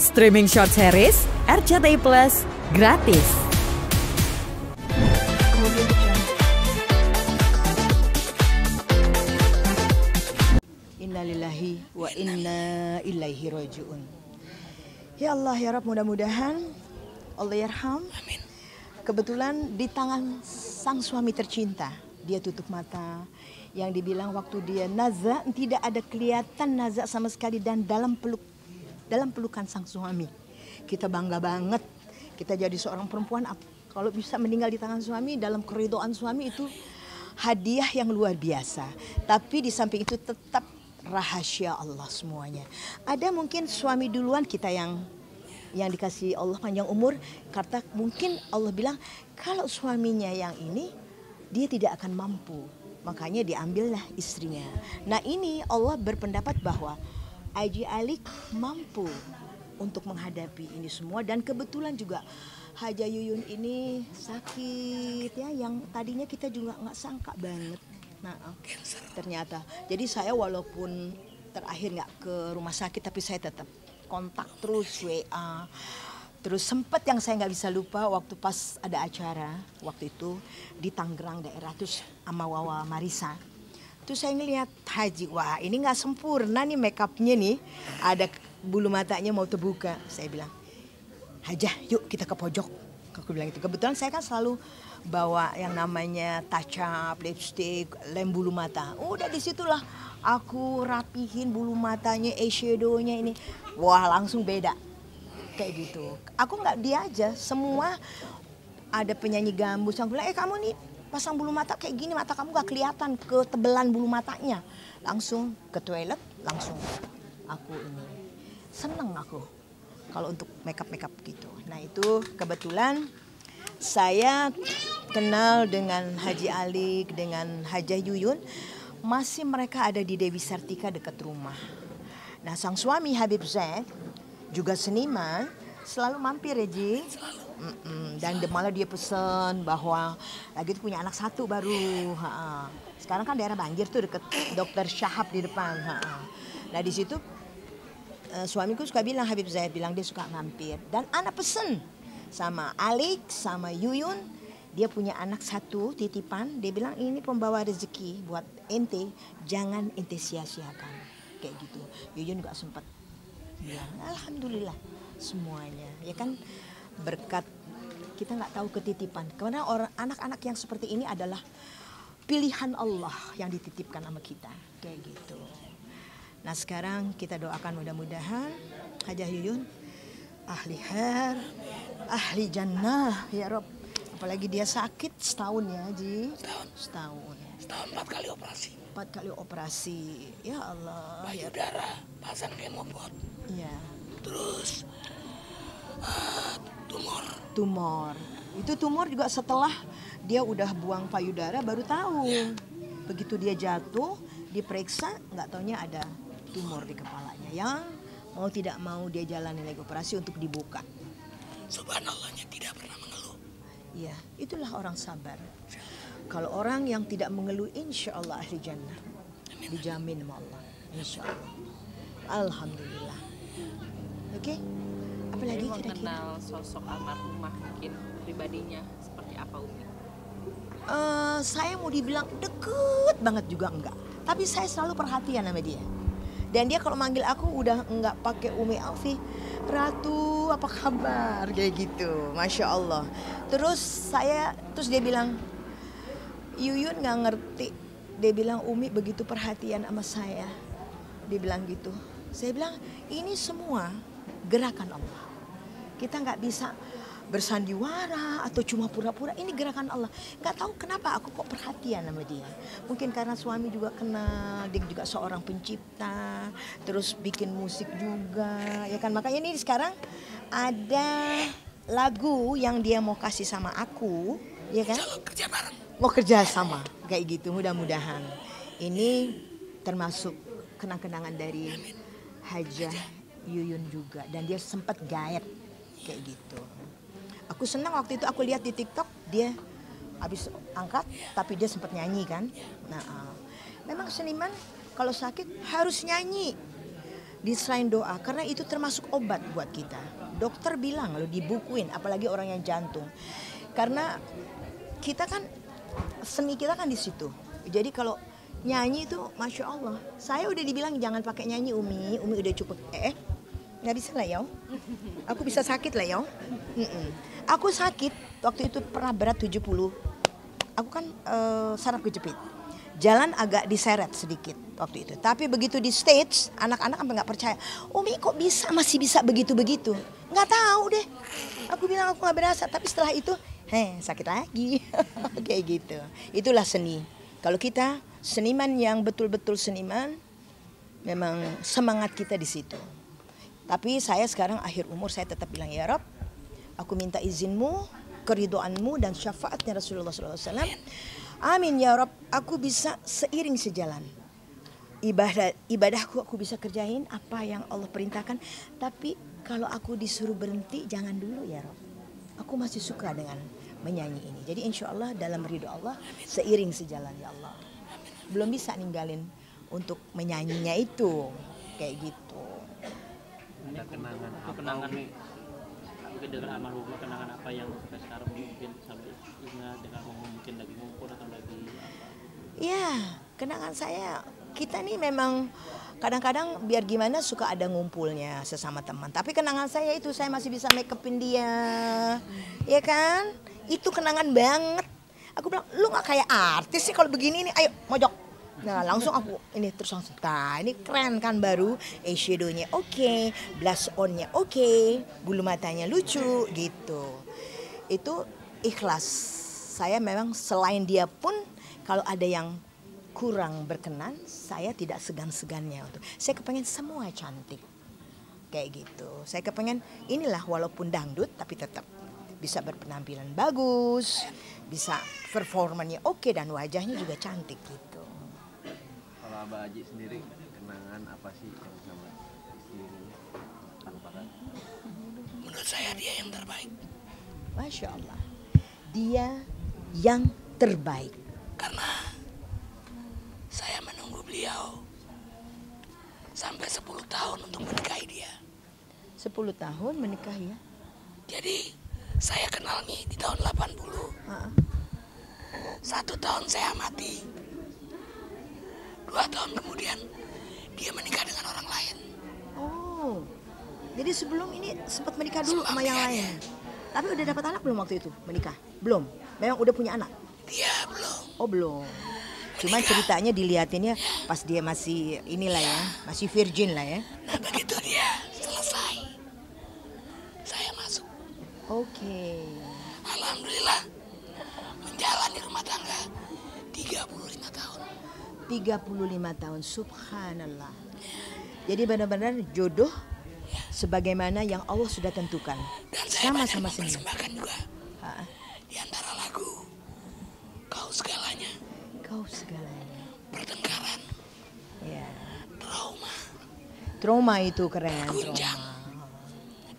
Streaming short series RCTI Plus gratis. Innalillahi wa inna ilaihi raji'un. Ya Allah ya Rabb, mudah-mudahan Allah yarham. Amin. Kebetulan di tangan sang suami tercinta, dia tutup mata. Yang dibilang waktu dia naza tidak ada kelihatan naza sama sekali, dan dalam pelukan sang suami. Kita bangga banget kita jadi seorang perempuan kalau bisa meninggal di tangan suami, dalam keridhaan suami, itu hadiah yang luar biasa. Tapi di samping itu tetap rahasia Allah semuanya. Ada mungkin suami duluan kita yang dikasih Allah panjang umur, karena mungkin Allah bilang kalau suaminya yang ini dia tidak akan mampu, makanya diambillah istrinya. Nah ini Allah berpendapat bahwa Haji Alik mampu untuk menghadapi ini semua, dan kebetulan juga Haja Yuyun ini sakit ya, yang tadinya kita juga nggak sangka banget. Nah, ternyata. Jadi saya walaupun terakhir nggak ke rumah sakit, tapi saya tetap kontak terus, WA. Terus sempat yang saya nggak bisa lupa waktu pas ada acara waktu itu di Tangerang daerah, terus sama Wawa Marisa. Terus saya ngelihat Haji, wah ini nggak sempurna nih makeupnya nih, ada bulu matanya mau terbuka. Saya bilang, Hajah yuk kita ke pojok. Aku bilang itu. Kebetulan saya kan selalu bawa yang namanya touch up, lipstick, lem bulu mata. Udah disitulah aku rapihin bulu matanya, eyeshadow-nya ini. Wah langsung beda. Kayak gitu. Aku nggak dia aja, semua ada penyanyi gambus yang bilang, kamu nih pasang bulu mata kayak gini, mata kamu gak kelihatan ketebelan bulu matanya. Langsung ke toilet, langsung aku ini. Seneng aku kalau untuk makeup gitu. Nah itu kebetulan saya kenal dengan Haji Alik, dengan Hajah Yuyun. Masih mereka ada di Dewi Sartika dekat rumah. Nah sang suami Habib Zaid juga seniman, selalu mampir ya Ji. Dan malah dia pesen bahwa lagi punya anak satu baru. Sekarang kan daerah banjir tuh deket Dokter Syahab di depan. Nah di situ suamiku suka bilang, Habib Zaid bilang dia suka mampir. Dan anak pesen sama Alik sama Yuyun, dia punya anak satu titipan. Dia bilang ini pembawa rezeki buat ente, jangan ente sia-siakan. Kayak gitu. Yuyun gak sempat bilang alhamdulillah semuanya. Ya kan berkat kita nggak tahu ketitipan. Karena anak-anak yang seperti ini adalah pilihan Allah yang dititipkan sama kita. Kayak gitu. Nah sekarang kita doakan mudah-mudahan Hajah Yuyun ahli khair, ahli jannah ya Rob. Apalagi dia sakit setahun ya Ji. Setahun 4 kali operasi. 4 kali operasi. Ya Allah. Payudara pasang kemobot. Iya. Terus tumor. Itu tumor juga setelah dia udah buang payudara baru tahu. Ya. Begitu dia jatuh, diperiksa, nggak taunya ada tumor di kepalanya. Yang mau tidak mau dia jalani lagi operasi untuk dibuka. Subhanallahnya tidak pernah mengeluh. Iya, itulah orang sabar. Kalau orang yang tidak mengeluh, insya Allah ahli jannah. Dijamin sama Allah, insya Allah. Alhamdulillah. Oke, apalagi kira-kira? Mengenal sosok almarhumah mungkin pribadinya seperti apa Umi? Saya mau dibilang deket banget juga enggak. Tapi saya selalu perhatian sama dia. Dan dia kalau manggil aku udah enggak pakai Umi Alfi, Ratu apa kabar kayak gitu, Masya Allah. Terus dia bilang, Yuyun nggak ngerti. Dia bilang Umi begitu perhatian sama saya. Dia bilang gitu. Saya bilang ini semua gerakan Allah. Kita nggak bisa bersandiwara atau cuma pura-pura. Ini gerakan Allah. Nggak tahu kenapa aku kok perhatian sama dia. Mungkin karena suami juga kenal, dia juga seorang pencipta, terus bikin musik juga, ya kan. Makanya ini sekarang ada lagu yang dia mau kasih sama aku, ya kan? Kerja bareng. Mau kerja sama, kayak gitu. Mudah-mudahan ini termasuk kenang-kenangan dari Hajah Yuyun juga, dan dia sempat gaet kayak gitu. Aku senang waktu itu aku lihat di TikTok dia habis angkat, tapi dia sempat nyanyi kan. Nah, memang seniman kalau sakit harus nyanyi. Di selain doa, karena itu termasuk obat buat kita. Dokter bilang lo dibukuin, apalagi orang yang jantung. Karena kita kan seni kita kan di situ. Jadi kalau nyanyi itu masya Allah. Saya udah dibilang jangan pakai nyanyi Umi udah cukup. Nggak bisa lah ya. Aku bisa sakit lah ya. Aku sakit waktu itu pernah berat 70. Aku kan saraf kejepit. Jalan agak diseret sedikit waktu itu. Tapi begitu di stage, anak-anak sampai nggak percaya. Umi kok masih bisa begitu-begitu? Nggak tahu deh. Aku bilang aku nggak berasa. Tapi setelah itu, sakit lagi. Kayak gitu. Itulah seni. Kalau kita seniman yang betul-betul seniman, memang semangat kita di situ. Tapi saya sekarang akhir umur saya tetap bilang ya Rob, aku minta izinmu, keridhoanmu dan syafaatnya Rasulullah SAW. Amin ya Rob, aku bisa seiring sejalan. Ibadahku aku bisa kerjain apa yang Allah perintahkan. Tapi kalau aku disuruh berhenti jangan dulu ya Rob. Aku masih suka dengan menyanyi ini. Jadi insya Allah dalam ridho Allah seiring sejalan ya Allah. Belum bisa ninggalin untuk menyanyinya itu. Kayak gitu. Ada kenangan nih dengan almarhumah, kenangan apa yang sampai sekarang mungkin sampai ingat dengan mungkin lagi ngumpul atau lagi apa? Ya, kenangan saya kita nih memang kadang-kadang biar gimana suka ada ngumpulnya sesama teman. Tapi kenangan saya itu saya masih bisa make upin dia, ya kan? Itu kenangan banget. Aku bilang lu nggak kayak artis sih kalau begini nih. Ayo mojok. Nah langsung aku ini terus langsung. Nah ini keren kan baru. Eyeshadownya oke, blush onnya oke, bulu matanya lucu gitu. Itu ikhlas. Saya memang selain dia pun kalau ada yang kurang berkenan, saya tidak segan-segannya untuk. Saya kepengen semua cantik, kayak gitu. Saya kepengen inilah walaupun dangdut tapi tetap bisa berpenampilan bagus, bisa performanya oke dan wajahnya juga cantik gitu. Kalau Abah Aji sendiri kenangan apa sih yang sama istrinya lupakan? Menurut saya dia yang terbaik. Masya Allah, dia yang terbaik. Karena saya menunggu beliau sampai 10 tahun untuk menikahi dia. 10 tahun menikah ya? Jadi saya kenal nih di tahun 80. 1 tahun saya amati. 2 tahun kemudian dia menikah dengan orang lain. Oh, jadi sebelum ini sempat menikah dulu sama yang lain. Tapi udah dapat anak belum waktu itu menikah? Belum. Memang udah punya anak? Dia belum. Oh belum. Cuma ceritanya dilihatinnya pas dia masih inilah ya, masih virgin lah ya. Nah begitu dia selesai, saya masuk. Oke. Alhamdulillah menjalani rumah tangga 35 tahun. 35 tahun, subhanallah. Jadi benar-benar jodoh sebagaimana yang Allah sudah tentukan. Dan saya Sama-sama banyak sendiri. mempersembahkan juga di antara lagu Kau Segalanya, Kau segalanya. Pertengkaran, Ya. Trauma, Trauma itu keren. Gunjang, Trauma.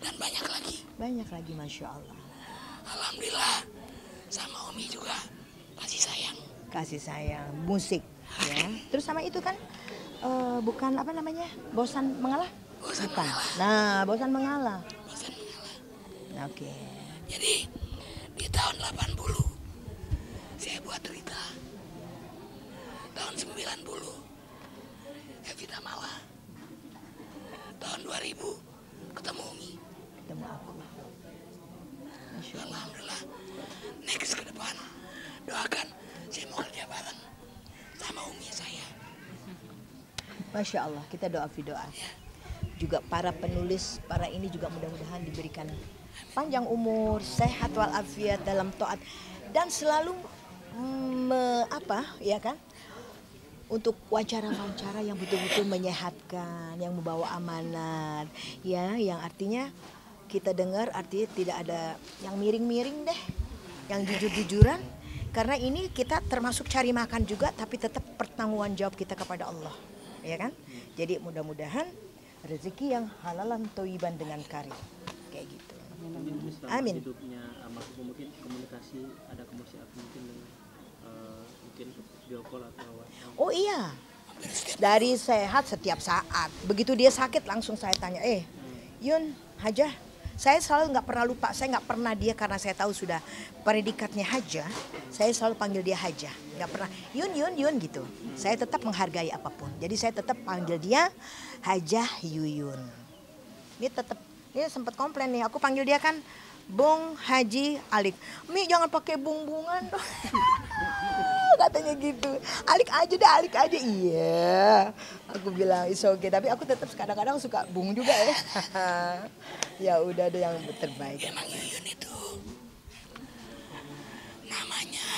dan banyak lagi. Banyak lagi masya Allah. Alhamdulillah sama Umi juga kasih sayang. Kasih sayang, musik. Ya. Terus sama itu kan bukan apa namanya? Bosan mengalah? Bosan Bukan. mengalah. Nah, bosan mengalah. Bosan mengalah. Oke. Jadi di tahun 80 saya buat Rita. Tahun 90 Evita Mala. Tahun 2000 ketemu Umi. Ketemu aku. Masya Allah. Alhamdulillah. Next ke depan doakan saya mau kerja bareng sama Umi saya. Masya Allah, kita doa doa. Juga para penulis, para ini juga mudah-mudahan diberikan panjang umur, sehat walafiat dalam taat dan selalu ya kan? Untuk wawancara-wawancara yang betul-betul menyehatkan, yang membawa amanat, ya, yang artinya kita dengar artinya tidak ada yang miring-miring deh, yang jujur-jujuran. Karena ini kita termasuk cari makan juga, tapi tetap pertanggungan jawab kita kepada Allah, ya kan? Jadi mudah-mudahan rezeki yang halalan toiban dengan karir, kayak gitu. Amin. Hidupnya almarhum mungkin komunikasi ada mungkin dengan mungkin video call atau WhatsApp. Oh iya, Dari sehat setiap saat. Begitu dia sakit langsung saya tanya, Yun, Hajah, saya selalu nggak pernah lupa, saya nggak pernah dia karena saya tahu sudah predikatnya Hajah, saya selalu panggil dia Hajah, nggak pernah Yun gitu. Saya tetap menghargai apapun, jadi saya tetap panggil dia Hajah Yuyun. Dia sempat komplain nih, aku panggil dia kan Bung Haji Alik. Mi jangan pakai bung-bungan dong. Katanya gitu. Alik aja. Iya. Aku bilang is okay, tapi aku tetap kadang-kadang suka bung juga ya. Ya udah ada yang terbaik. Emang Yuyun itu namanya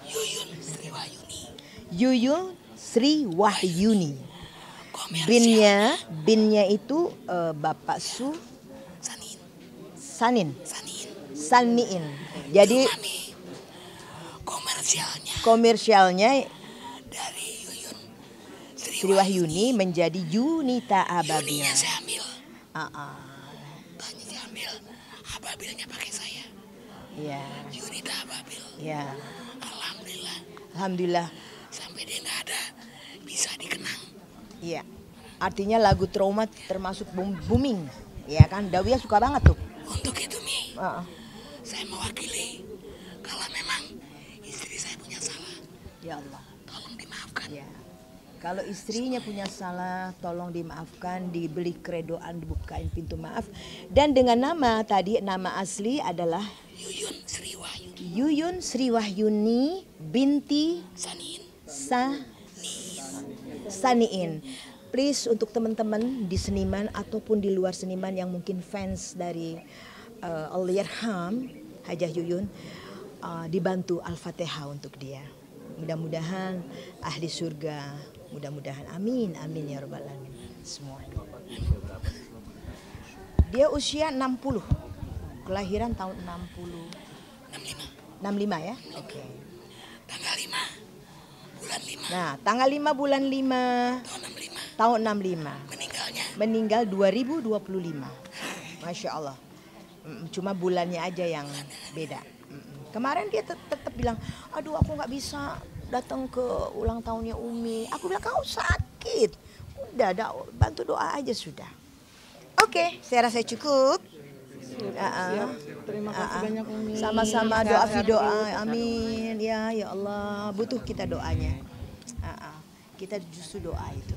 Yuyun Sri Wahyuni. Yuyun Sri Wahyuni. Komersial. Binnya itu Bapak Saniin. Jadi Cuma nih, komersialnya dari Yuyun Sri Wahyuni menjadi Yunita Ababil. Yuninya saya ambil. Tanya saya ambil. Ababilnya pakai saya. Iya. Yunita Ababil. Ya. Alhamdulillah. Sampai dia nggak ada, bisa dikenang. Iya. Artinya lagu Trauma termasuk booming. Ya kan, Dawiyah suka banget tuh. Untuk itu Mi, saya mewakili. Kalau memang istri saya punya salah, Ya Allah. tolong dimaafkan. Ya. Kalau istrinya punya salah, tolong dimaafkan, dibeli kredoan, dibukain pintu maaf. Dan dengan nama tadi, nama asli adalah Yuyun Sri Wahyuni Yuyun Sri Wahyuni binti Saniin. Please untuk teman-teman di seniman ataupun di luar seniman yang mungkin fans dari Allahyarham Hajah Yuyun, dibantu Al-Fatihah untuk dia. Mudah-mudahan ahli surga, mudah-mudahan amin ya rabbal alamin semuanya. Dia usia 60, kelahiran tahun 65 ya. Oke. Tanggal 5 bulan 5 Nah, tanggal 5 bulan 5 tahun 65. Meninggal 2025. Masya Allah. Cuma bulannya aja yang beda. Kemarin dia tetap bilang, aduh aku nggak bisa datang ke ulang tahunnya Umi. Aku bilang, kau sakit. Udah, bantu doa aja sudah. Oke, saya rasa cukup. Terima kasih banyak Umi. Sama-sama doa. Amin. Ya Allah, butuh kita doanya. Kita justru doa itu.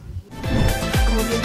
Kemudian